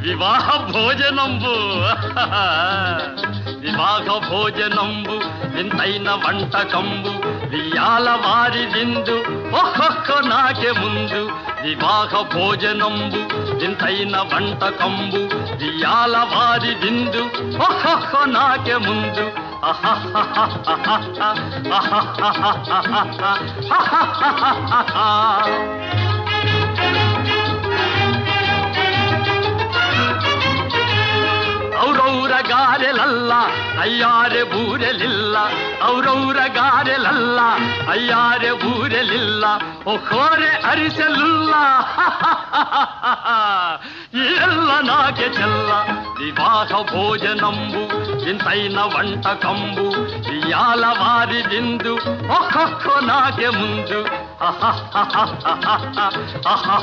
వివాహ భోజనంబు వివాహ భోజనంబు వింతైన వంటకంబు వియాల వారి విందు ఒక్కొక్క నాకే ముందు వివాహ భోజనంబు వింతైన వంటకంబు వియాల వారి విందు ఒక్కొక్క నాకే ముందు ಔರೌರ ಗಾರೆಲಲ್ಲ ಅಯ್ಯಾರೆ ಬೂರೆಲಿಲ್ಲ ಔರೌರ ಗಾರೆಲಲ್ಲ ಅಯ್ಯಾರೆ ಬೂರೆಲಿಲ್ಲ ಒಖೋರೆ ಅರಿಸಲಿಲ್ಲ ಎಲ್ಲ ನಾಗೆ ಚೆಲ್ಲ ವಿವಾಹ ಭೋಜನಂಬು ಇಂತೈನ వంటకంబు వియాల వారి విందు ఒక్కొక్క నాకే ముందు